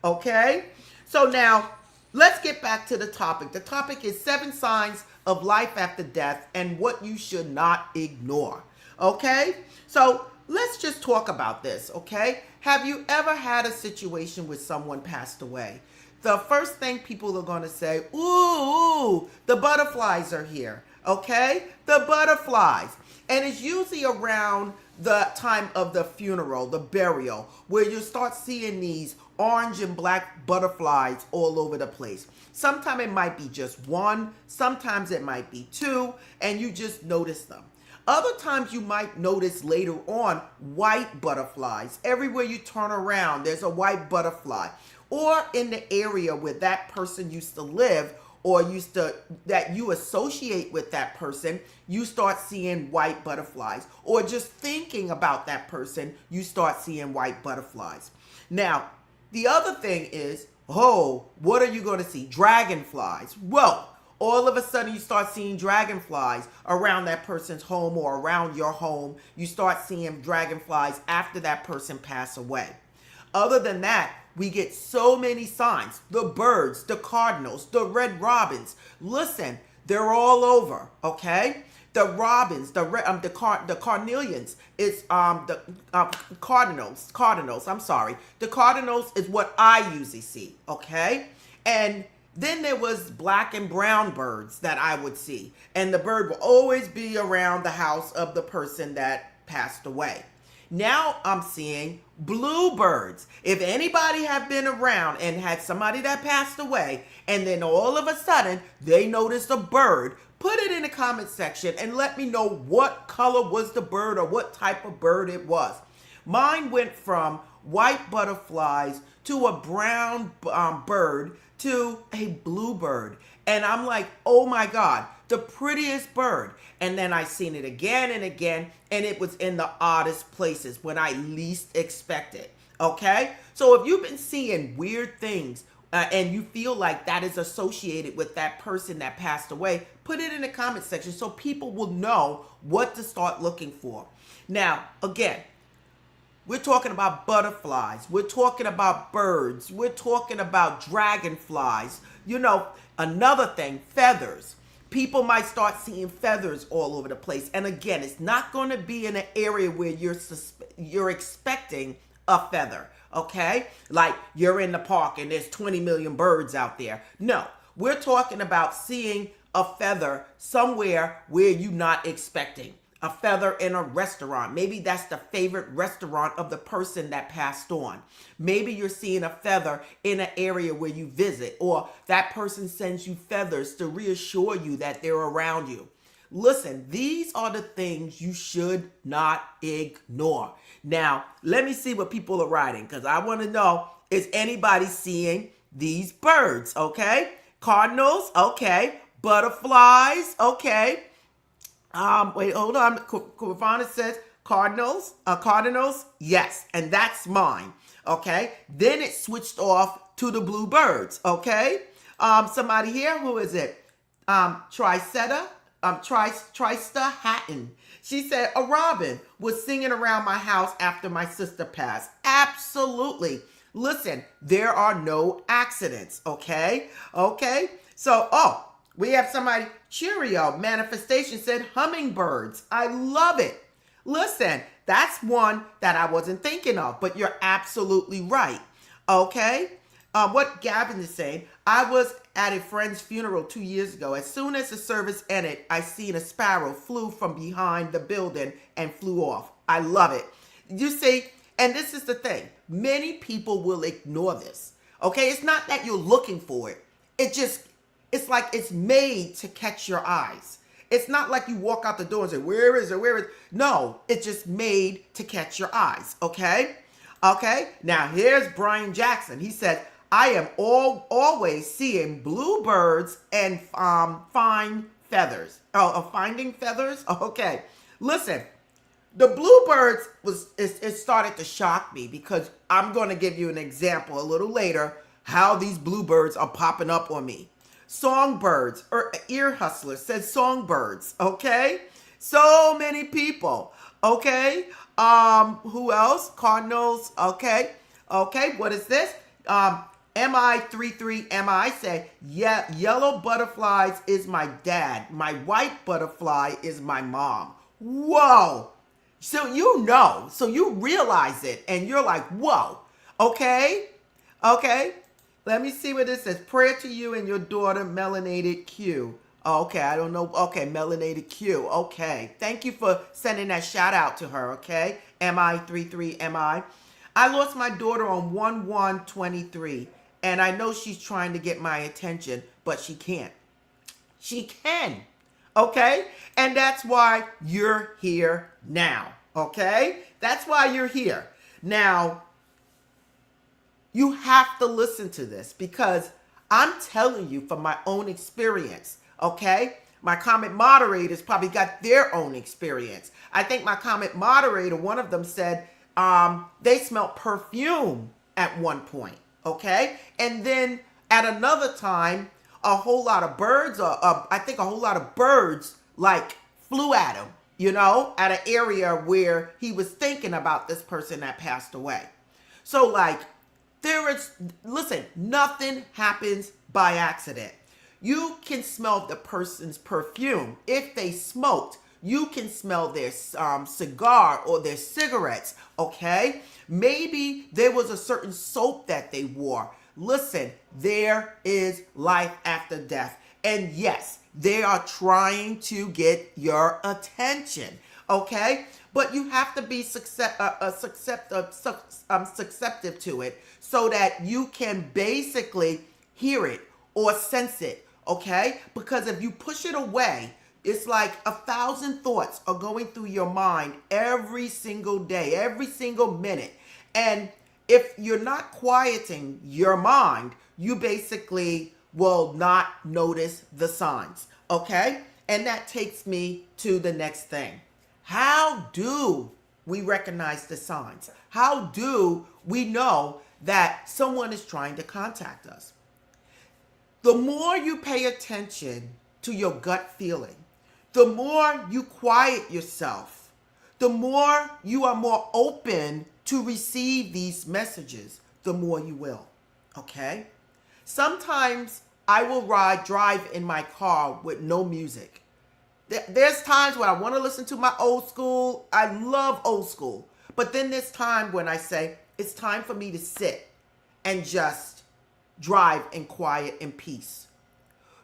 Okay? So now, let's get back to the topic. The topic is 7 signs of life after death and what you should not ignore. Okay? So let's just talk about this, okay? Have you ever had a situation where someone passed away? The first thing people are going to say, ooh, the butterflies are here, okay? The butterflies. And it's usually around the time of the funeral, the burial, where you start seeing these orange and black butterflies all over the place. Sometimes it might be just one, sometimes it might be two, and you just notice them. Other times you might notice later on white butterflies. Everywhere you turn around, there's a white butterfly. Or in the area where that person used to live or that you associate with that person, you start seeing white butterflies. Or just thinking about that person, you start seeing white butterflies. Now, the other thing is, what are you going to see? Dragonflies. Well, all of a sudden you start seeing dragonflies around that person's home or around your home. You start seeing dragonflies after that person passed away. Other than that, we get so many signs. The birds, the cardinals, the red robins. Listen, they're all over, okay? The robins, the carnelians, it's the cardinals, I'm sorry. The cardinals is what I usually see, okay? And then there was black and brown birds that I would see. And the bird will always be around the house of the person that passed away. Now I'm seeing bluebirds. If anybody have been around and had somebody that passed away, and then all of a sudden they noticed a bird, put it in the comment section and let me know what color was the bird or what type of bird it was. Mine went from white butterflies to a brown bird to a bluebird. And I'm like, oh my God, the prettiest bird. And then I seen it again and again, and it was in the oddest places when I least expect it. Okay? So if you've been seeing weird things and you feel like that is associated with that person that passed away, put it in the comment section so people will know what to start looking for. Now, again, we're talking about butterflies. We're talking about birds. We're talking about dragonflies. You know, another thing, feathers. People might start seeing feathers all over the place. And again, it's not going to be in an area where you're expecting a feather, okay? Like you're in the park and there's 20 million birds out there. No, we're talking about seeing a feather somewhere where you're not expecting. A feather in a restaurant. Maybe that's the favorite restaurant of the person that passed on. Maybe you're seeing a feather in an area where you visit, or that person sends you feathers to reassure you that they're around you. Listen, these are the things you should not ignore. Now, let me see what people are writing, because I want to know, is anybody seeing these birds? Okay. Cardinals. Okay. Butterflies. Okay. Wait, hold on. Kavana says cardinals. Cardinals, yes, and that's mine. Okay. Then it switched off to the bluebirds. Okay. Somebody here, who is it? Trista Hatton. She said a robin was singing around my house after my sister passed. Absolutely. Listen, there are no accidents. Okay. Okay. So, we have somebody, Cheerio Manifestation said hummingbirds. I love it. Listen, that's one that I wasn't thinking of, but you're absolutely right. Okay? What Gavin is saying, I was at a friend's funeral 2 years ago. As soon as the service ended, I seen a sparrow flew from behind the building and flew off. I love it. You see, and this is the thing. Many people will ignore this. Okay? It's not that you're looking for it. It's like it's made to catch your eyes. It's not like you walk out the door and say, where is it? Where is it? No, it's just made to catch your eyes. Okay? Okay? Now, here's Brian Jackson. He said, I am always seeing bluebirds and finding feathers. Finding feathers? Okay. Listen, the bluebirds, it started to shock me because I'm going to give you an example a little later how these bluebirds are popping up on me. Songbirds, or Ear Hustler says songbirds, okay? So many people, okay? Who else? Cardinals, okay? Okay, what is this? MI33MI say, yeah, yellow butterflies is my dad. My white butterfly is my mom. Whoa. So you know, so you realize it and you're like, whoa. Okay. Okay. Let me see what this says. Prayer to you and your daughter, Melanated Q. Okay, I don't know. Okay, Melanated Q. Okay. Thank you for sending that shout out to her, okay? MI33MI. I lost my daughter on 1/1/23, and I know she's trying to get my attention, but she can't. She can, okay? And that's why you're here now, okay? That's why you're here. Now, you have to listen to this because I'm telling you from my own experience, okay? My comment moderators probably got their own experience. I think my comment moderator, one of them said they smelled perfume at one point, okay? And then at another time, a whole lot of birds, I think a whole lot of birds like flew at him, you know, at an area where he was thinking about this person that passed away. So like, listen, nothing happens by accident. You can smell the person's perfume. If they smoked, you can smell their cigar or their cigarettes, okay? Maybe there was a certain soap that they wore. Listen, there is life after death. And yes, they are trying to get your attention, okay? But you have to be susceptible to it so that you can basically hear it or sense it, okay? Because if you push it away, it's like 1,000 thoughts are going through your mind every single day, every single minute. And if you're not quieting your mind, you basically will not notice the signs, okay? And that takes me to the next thing. How do we recognize the signs? How do we know that someone is trying to contact us? The more you pay attention to your gut feeling, the more you quiet yourself, the more you are more open to receive these messages, the more you will, okay? Sometimes I will drive in my car with no music. There's times when I want to listen to my old school. I love old school. But then there's time when I say, it's time for me to sit and just drive in quiet and peace.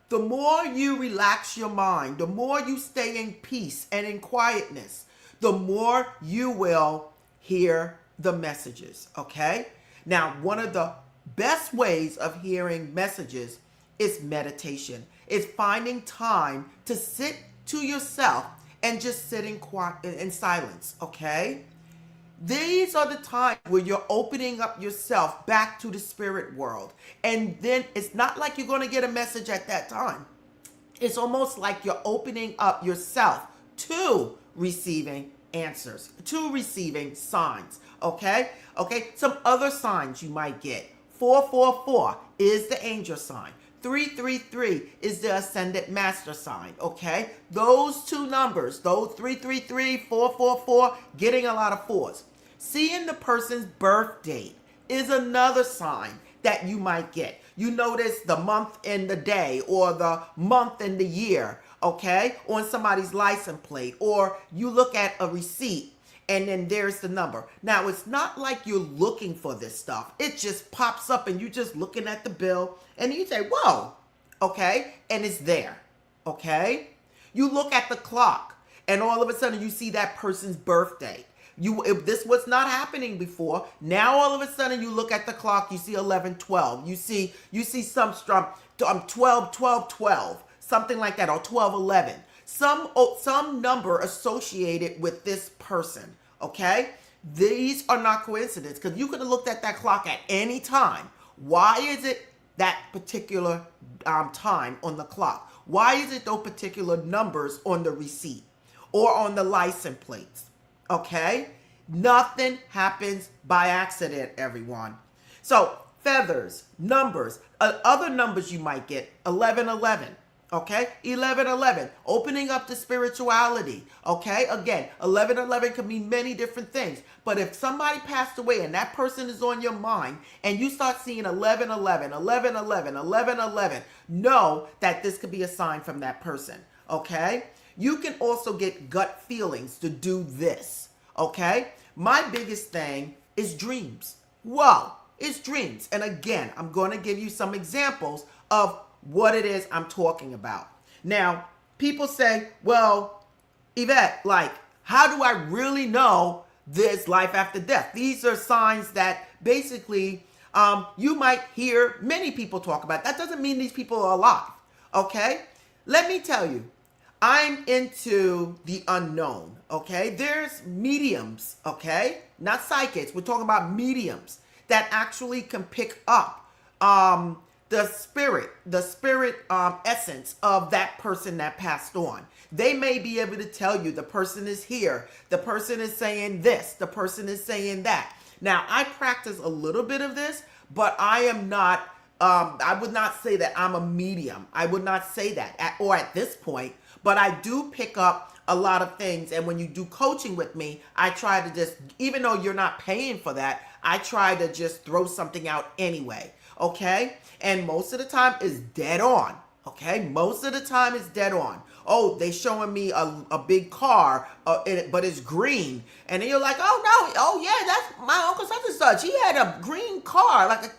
The more you relax your mind, the more you stay in peace and in quietness, the more you will hear the messages, okay? Now, one of the best ways of hearing messages is meditation. It's finding time to sit to yourself and just sit in silence, okay? These are the times where you're opening up yourself back to the spirit world. And then it's not like you're going to get a message at that time. It's almost like you're opening up yourself to receiving answers, to receiving signs, okay? Okay, some other signs you might get. 444 is the angel sign. 333 is the ascended master sign, okay? Those two numbers, those 333, 444, getting a lot of fours. Seeing the person's birth date is another sign that you might get. You notice the month and the day or the month and the year, okay, on somebody's license plate, or you look at a receipt and then there's the number. Now, it's not like you're looking for this stuff. It just pops up and you're just looking at the bill and you say, whoa, okay, and it's there, okay? You look at the clock and all of a sudden you see that person's birthday. If this was not happening before, now all of a sudden you look at the clock, you see 11:12. You see some 12:12, something like that, or 12:11. Some number associated with this person, okay? These are not coincidence because you could have looked at that clock at any time. Why is it that particular time on the clock? Why is it those particular numbers on the receipt or on the license plates? Okay? Nothing happens by accident, everyone. So, feathers, numbers, other numbers you might get, 1111. Okay, 1111, opening up to spirituality. Okay, again, 1111 can mean many different things. But if somebody passed away and that person is on your mind and you start seeing 1111, 1111, 1111, know that this could be a sign from that person. Okay, you can also get gut feelings to do this. Okay, my biggest thing is dreams. Whoa, it's dreams. And again, I'm going to give you some examples of what it is I'm talking about. Now, people say, well, Eyvette, like, how do I really know this life after death? These are signs that basically you might hear many people talk about. That doesn't mean these people are alive, okay? Let me tell you, I'm into the unknown, okay? There's mediums, okay? Not psychics. We're talking about mediums that actually can pick up the spirit essence of that person that passed on. They may be able to tell you the person is here, the person is saying this, the person is saying that. Now, I practice a little bit of this, but I am not, I would not say that I'm a medium. I would not say that at this point, but I do pick up a lot of things. And when you do coaching with me, I try to just, even though you're not paying for that, I try to just throw something out anyway. Okay? And most of the time is dead on. Okay? Most of the time is dead on. Oh, they showing me a big car, but it's green. And then you're like, oh, no. Oh, yeah, that's my uncle such and such. He had a green car, like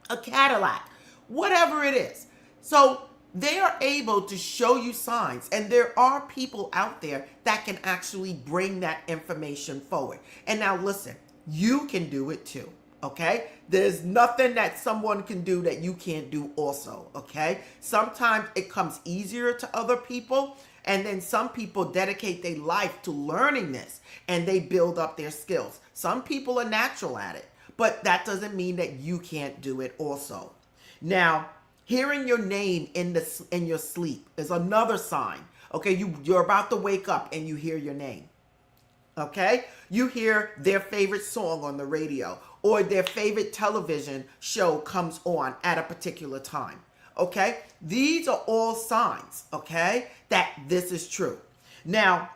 a Cadillac. Whatever it is. So they are able to show you signs. And there are people out there that can actually bring that information forward. And now listen, you can do it too. Okay? There's nothing that someone can do that you can't do also. Okay? Sometimes it comes easier to other people. And then some people dedicate their life to learning this and they build up their skills. Some people are natural at it, but that doesn't mean that you can't do it also. Now, hearing your name in your sleep is another sign. Okay? You're about to wake up and you hear your name. Okay? You hear their favorite song on the radio or their favorite television show comes on at a particular time. Okay? These are all signs, okay, that this is true. Now,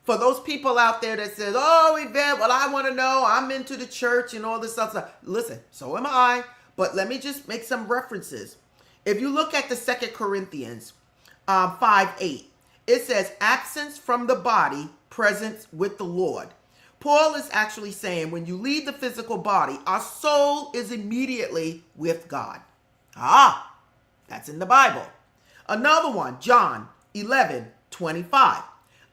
for those people out there that says, oh, Eyvette, well, I want to know, I'm into the church and all this stuff. Listen, so am I, but let me just make some references. If you look at the 2 Corinthians 5:8, it says, absence from the body, presence with the Lord. Paul is actually saying when you leave the physical body, our soul is immediately with God. Ah, that's in the Bible. Another one, John 11:25.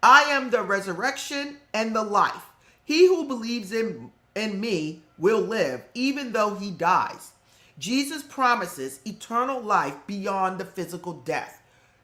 I am the resurrection and the life. He who believes in me will live even though he dies. Jesus promises eternal life beyond the physical death.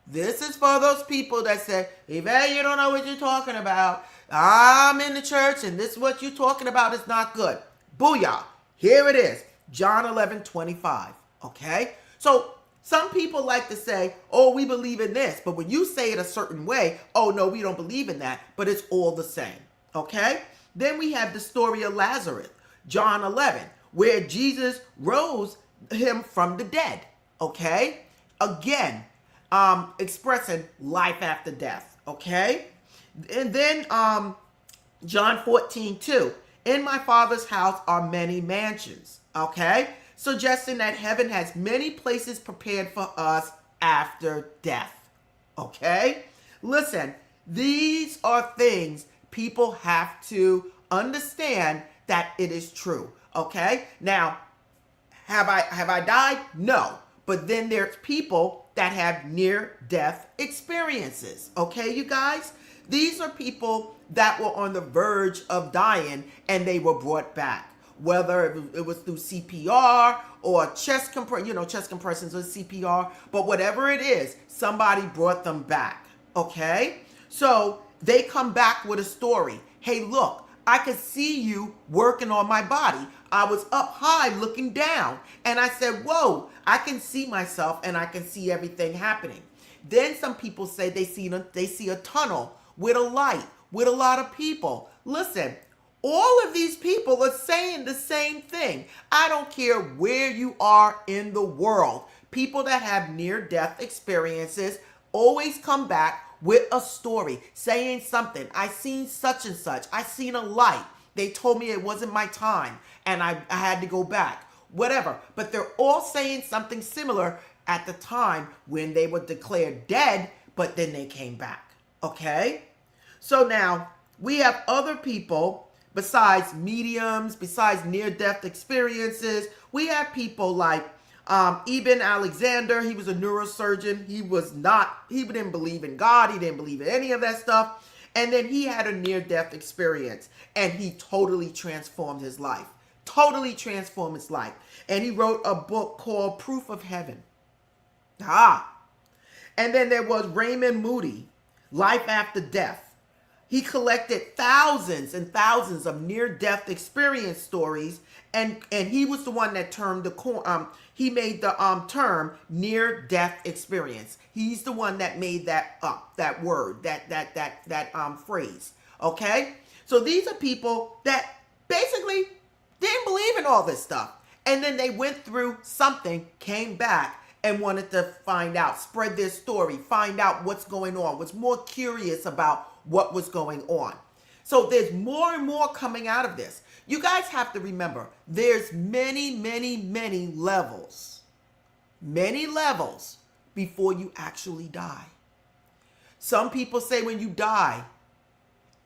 This is for those people that say, Eyvette, you don't know what you're talking about. I'm in the church and this is what you're talking about is not good. Booyah. Here it is. John 11:25. Okay? So some people like to say, oh, we believe in this. But when you say it a certain way, oh, no, we don't believe in that. But it's all the same. Okay? Then we have the story of Lazarus. John 11, where Jesus rose him from the dead. Okay? Again, expressing life after death. Okay? And then John 14:2. In my Father's house are many mansions. Okay? Suggesting that heaven has many places prepared for us after death. Okay? Listen, these are things people have to understand that it is true. Okay? Now, have I died? No. But then there's people that have near-death experiences. Okay, you guys? These are people that were on the verge of dying and they were brought back. Whether it was through CPR or chest compression, chest compressions or CPR, but whatever it is, somebody brought them back. Okay? So they come back with a story. Hey, look, I could see you working on my body. I was up high looking down and I said, whoa, I can see myself and I can see everything happening. Then some people say they see a tunnel with a light, with a lot of people. Listen, all of these people are saying the same thing. I don't care where you are in the world. People that have near-death experiences always come back with a story saying something. I seen such and such. I seen a light. They told me it wasn't my time and I had to go back. Whatever. But they're all saying something similar at the time when they were declared dead, but then they came back. Okay? So now we have other people besides mediums, besides near-death experiences. We have people like Eben Alexander. He was a neurosurgeon. He didn't believe in God. He didn't believe in any of that stuff. And then he had a near-death experience and he totally transformed his life. Totally transformed his life. And he wrote a book called Proof of Heaven. And then there was Raymond Moody, Life After Death. He collected thousands and thousands of near-death experience stories, and he was the one that he made the term near-death experience. He's the one that made that up, that word, that phrase. Okay, so these are people that basically didn't believe in all this stuff, and then they went through something, came back, and wanted to find out, spread their story, find out what's going on, was more curious about what was going on. So there's more and more coming out of this. You guys have to remember, there's many, many, many levels before you actually die. Some people say when you die,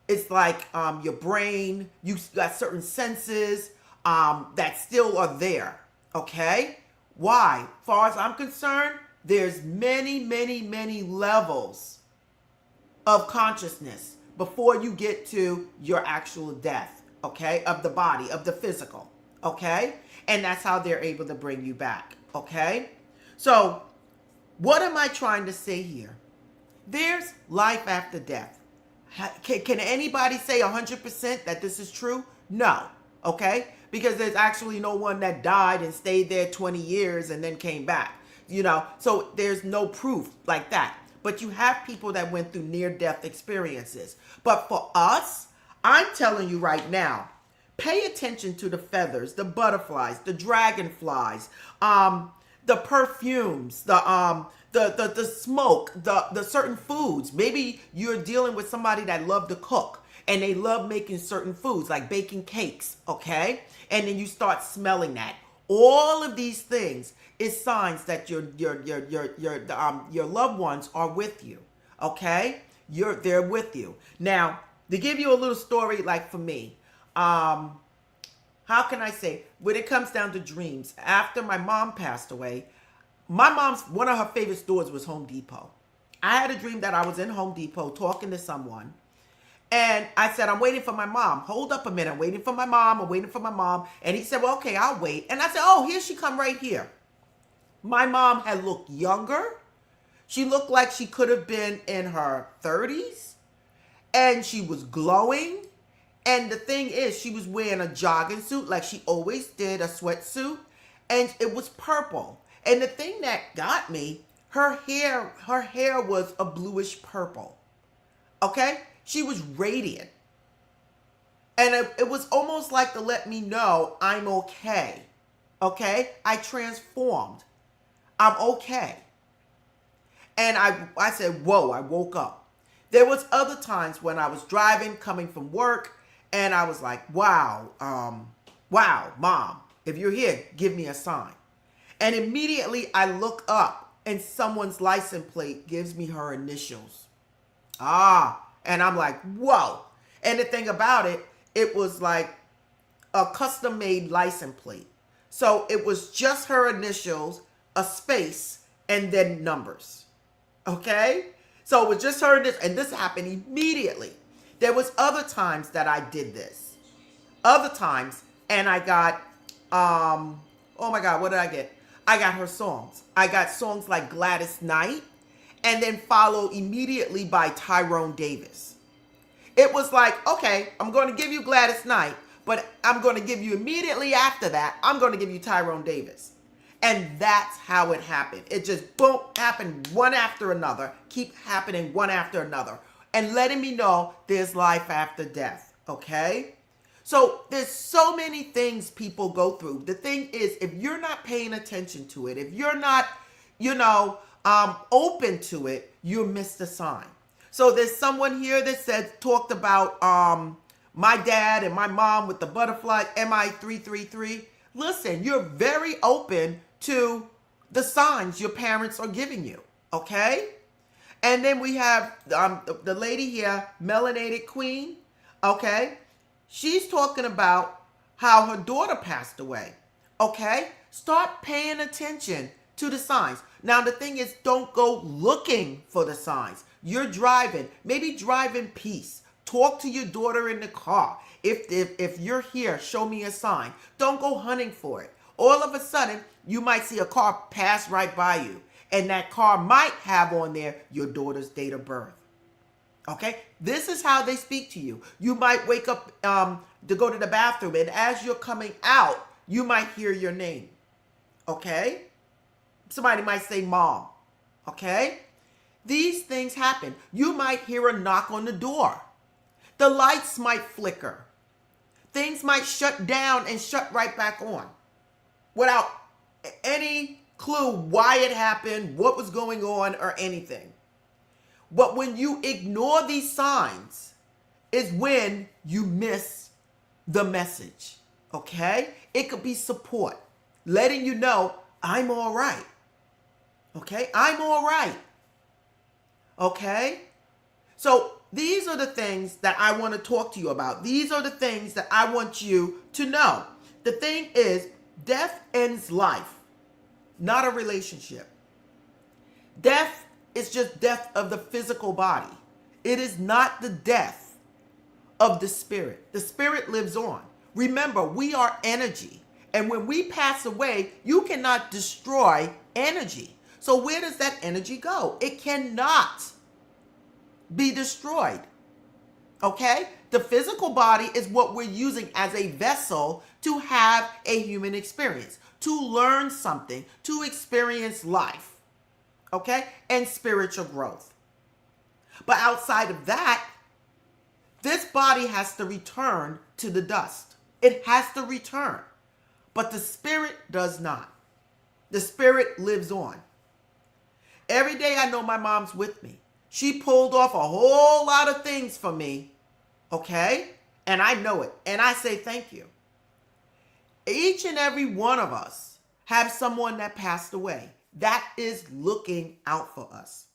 it's like your brain, you got certain senses that still are there, okay? Why? As far as I'm concerned, there's many, many, many levels of consciousness before you get to your actual death, okay? Of the body, of the physical, okay? And that's how they're able to bring you back, okay? So, what am I trying to say here? There's life after death. Can anybody say 100% that this is true? No, okay? Because there's actually no one that died and stayed there 20 years and then came back, so there's no proof like that. But you have people that went through near-death experiences. But for us, I'm telling you right now, pay attention to the feathers, the butterflies, the dragonflies, the perfumes, the smoke, the certain foods. Maybe you're dealing with somebody that loved to cook and they love making certain foods like baking cakes, okay? And then you start smelling that. All of these things is signs that your loved ones are with you, okay? They're with you. Now, to give you a little story, like for me, how can I say, when it comes down to dreams, after my mom passed away, one of her favorite stores was Home Depot. I had a dream that I was in Home Depot talking to someone. And I said, I'm waiting for my mom. Hold up a minute. I'm waiting for my mom. And he said, well, okay, I'll wait. And I said, oh, here she come right here. My mom had looked younger. She looked like she could have been in her 30s. And she was glowing. And the thing is, she was wearing a jogging suit like she always did, a sweatsuit. And it was purple. And the thing that got me, her hair was a bluish purple. Okay? She was radiant. And it was almost like to let me know I'm okay. Okay? I transformed. I'm okay. And I said, whoa, I woke up. There was other times when I was driving, coming from work, and I was like, wow, Mom, if you're here, give me a sign. And immediately I look up and someone's license plate gives me her initials. And I'm like, whoa. And the thing about it, it was like a custom made license plate. So it was just her initials, a space, and then numbers. Okay? So it was just her initials, and this happened immediately. There was other times that I did this. Other times, and I got, oh my God, what did I get? I got her songs. I got songs like Gladys Knight, and then followed immediately by Tyrone Davis. It was like, okay, I'm going to give you Gladys Knight, but I'm going to give you immediately after that, I'm going to give you Tyrone Davis. And that's how it happened. It just boom, happened one after another, keep happening one after another, and letting me know there's life after death, okay? So there's so many things people go through. The thing is, if you're not paying attention to it, if you're not, open to it, you missed a sign. So there's someone here that talked about my dad and my mom with the butterfly MI333. Listen, you're very open to the signs your parents are giving you, okay? And then we have the lady here, Melanated Queen, okay? She's talking about how her daughter passed away, okay? Start paying attention to the signs. Now, the thing is, don't go looking for the signs. You're driving. Maybe drive in peace. Talk to your daughter in the car. If you're here, show me a sign. Don't go hunting for it. All of a sudden, you might see a car pass right by you. And that car might have on there your daughter's date of birth. Okay? This is how they speak to you. You might wake up to go to the bathroom, and as you're coming out, you might hear your name. Okay? Somebody might say mom. Okay? These things happen. You might hear a knock on the door. The lights might flicker. Things might shut down and shut right back on without any clue why it happened, what was going on, or anything. But when you ignore these signs is when you miss the message, okay? It could be support, letting you know, I'm all right, okay? I'm all right, okay? So these are the things that I want to talk to you about. These are the things that I want you to know. The thing is, death ends life, not a relationship. Death is just death of the physical body. It is not the death of the spirit. The spirit lives on. Remember, we are energy. And when we pass away, you cannot destroy energy. So where does that energy go? It cannot be destroyed. Okay? The physical body is what we're using as a vessel to have a human experience, to learn something, to experience life. Okay? And spiritual growth. But outside of that, this body has to return to the dust. It has to return. But the spirit does not. The spirit lives on. Every day I know my mom's with me. She pulled off a whole lot of things for me. Okay? And I know it. And I say thank you. Each and every one of us have someone that passed away. That is looking out for us.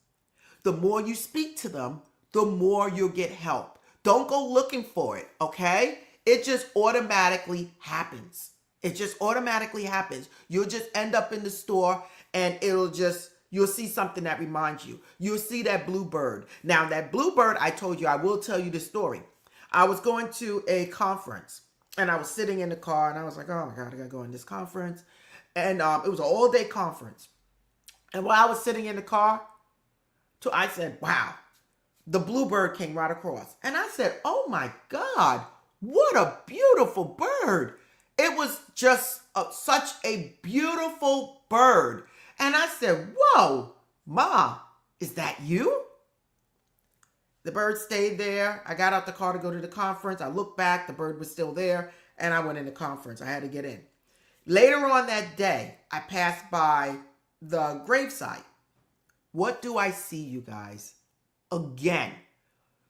The more you speak to them, the more you'll get help. Don't go looking for it, okay? It just automatically happens. It just automatically happens. You'll just end up in the store and you'll see something that reminds you. You'll see that blue bird. Now, that blue bird, I told you, I will tell you the story. I was going to a conference and I was sitting in the car and I was like, oh my God, I gotta go in this conference. And it was an all-day conference. And while I was sitting in the car, I said, wow, the bluebird came right across. And I said, oh my God, what a beautiful bird. It was just such a beautiful bird. And I said, whoa, Ma, is that you? The bird stayed there. I got out the car to go to the conference. I looked back, the bird was still there, and I went in the conference. I had to get in. Later on that day, I passed by the gravesite. What do I see, you guys? Again,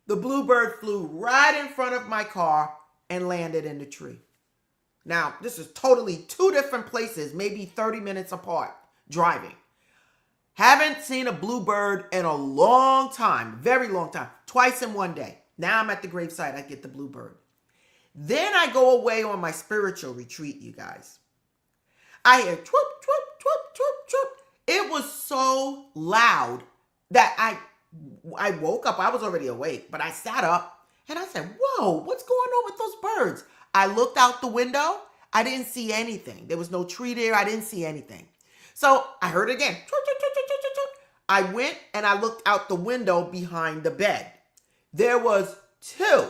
the bluebird flew right in front of my car and landed in the tree. Now, this is totally two different places, maybe 30 minutes apart, driving. Haven't seen a bluebird in a long time, very long time, twice in one day. Now I'm at the gravesite, I get the bluebird. Then I go away on my spiritual retreat, you guys. I hear twhoop, twhoop, twhoop, twhoop, twhoop. It was so loud that I woke up. I was already awake, but I sat up and I said, whoa, what's going on with those birds? I looked out the window. I didn't see anything. There was no tree there. I didn't see anything. So I heard it again. I went and I looked out the window behind the bed. There was 2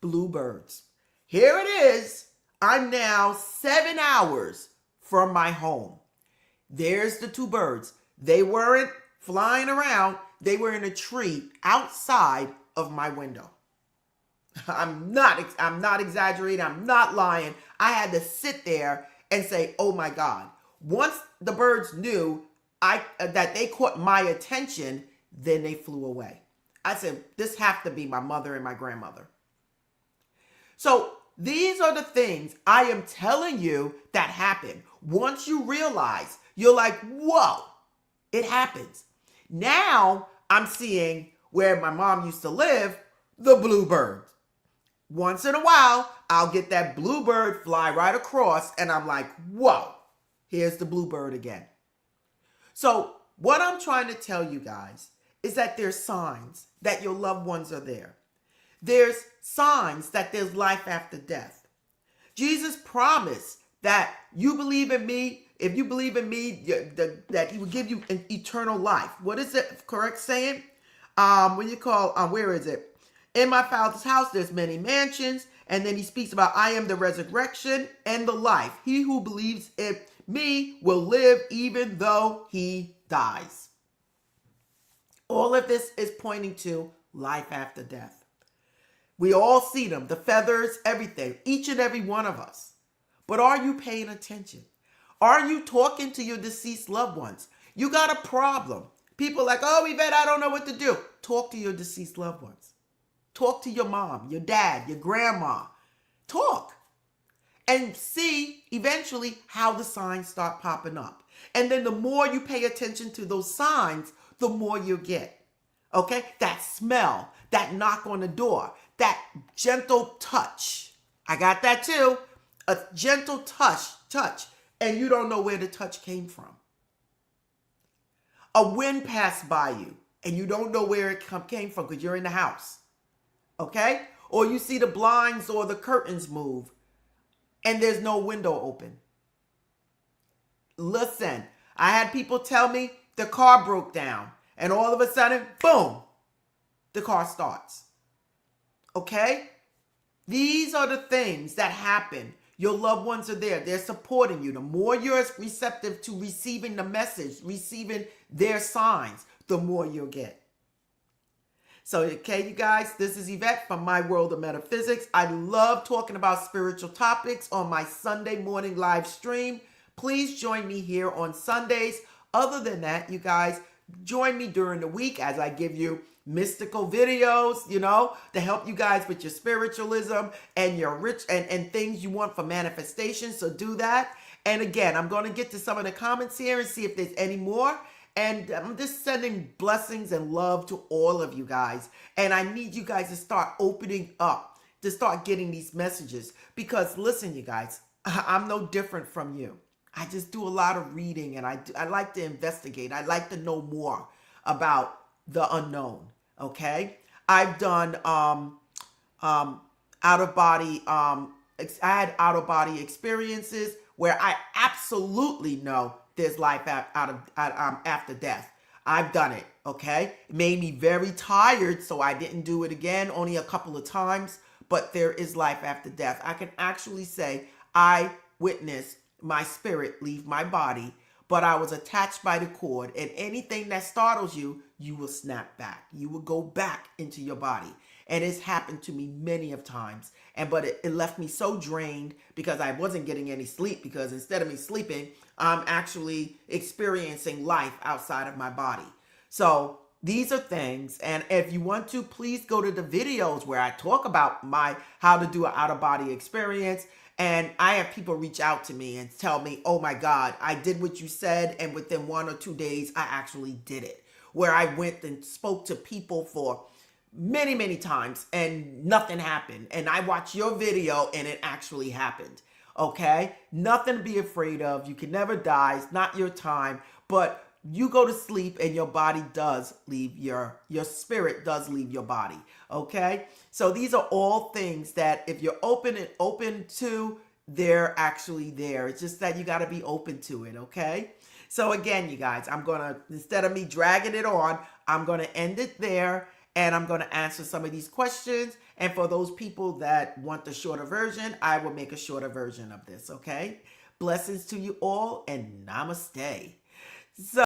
bluebirds. Here it is. I'm now 7 hours from my home. There's the 2 birds. They weren't flying around. They were in a tree outside of my window. I'm not exaggerating. I'm not lying. I had to sit there and say, oh my God. Once the birds knew that they caught my attention, then they flew away. I said, this have to be my mother and my grandmother. So these are the things I am telling you that happen. Once you realize, you're like, whoa, it happens. Now I'm seeing where my mom used to live, the bluebird. Once in a while, I'll get that bluebird fly right across, and I'm like, whoa, here's the bluebird again. So what I'm trying to tell you guys is that there's signs that your loved ones are there. There's signs that there's life after death. Jesus promised that you believe in me. If you believe in me, that he will give you an eternal life. What is it correct saying? Where is it? In my Father's house, there's many mansions. And then he speaks about, I am the resurrection and the life. He who believes in me will live even though he dies. All of this is pointing to life after death. We all see them, the feathers, everything, each and every one of us. But are you paying attention? Are you talking to your deceased loved ones? You got a problem. People like, oh, Eyvette, I don't know what to do. Talk to your deceased loved ones. Talk to your mom, your dad, your grandma. Talk. And see eventually how the signs start popping up. And then the more you pay attention to those signs, the more you get. Okay? That smell, that knock on the door, that gentle touch. I got that too. A gentle touch, and you don't know where the touch came from. A wind passed by you, and you don't know where it came from because you're in the house. Okay? Or you see the blinds or the curtains move, and there's no window open. Listen, I had people tell me the car broke down, and all of a sudden, boom, the car starts. Okay? These are the things that happen. Your loved ones are there. They're supporting you. The more you're receptive to receiving the message, receiving their signs, the more you'll get. So, okay, you guys, this is Eyvette from My World of Metaphysics. I love talking about spiritual topics on my Sunday morning live stream. Please join me here on Sundays. Other than that, you guys, join me during the week as I give you mystical videos, to help you guys with your spiritualism and your rich and things you want for manifestation. So do that. And again, I'm going to get to some of the comments here and see if there's any more. And I'm just sending blessings and love to all of you guys. And I need you guys to start opening up, to start getting these messages. Because listen, you guys, I'm no different from you. I just do a lot of reading, and I like to investigate. I like to know more about the unknown. Okay, I've done I had out of body experiences where I absolutely know there's life after death. I've done it. Okay, it made me very tired, so I didn't do it again, only a couple of times. But there is life after death. I can actually say I witnessed my spirit leave my body, but I was attached by the cord, and anything that startles you, you will snap back. You will go back into your body. And it's happened to me many of times. But it left me so drained because I wasn't getting any sleep, because instead of me sleeping, I'm actually experiencing life outside of my body. So these are things. And if you want to, please go to the videos where I talk about how to do an out-of-body experience. And I have people reach out to me and tell me, oh my God, I did what you said. And within 1 or 2 days, I actually did it. Where I went and spoke to people for many, many times and nothing happened. And I watched your video and it actually happened. Okay? Nothing to be afraid of. You can never die. It's not your time. But you go to sleep and your body does leave your spirit does leave your body. Okay? So these are all things that if you're open to, they're actually there. It's just that you got to be open to it. Okay? So again, you guys, instead of me dragging it on, I'm going to end it there, and I'm going to answer some of these questions. And for those people that want the shorter version, I will make a shorter version of this. Okay? Blessings to you all, and namaste. So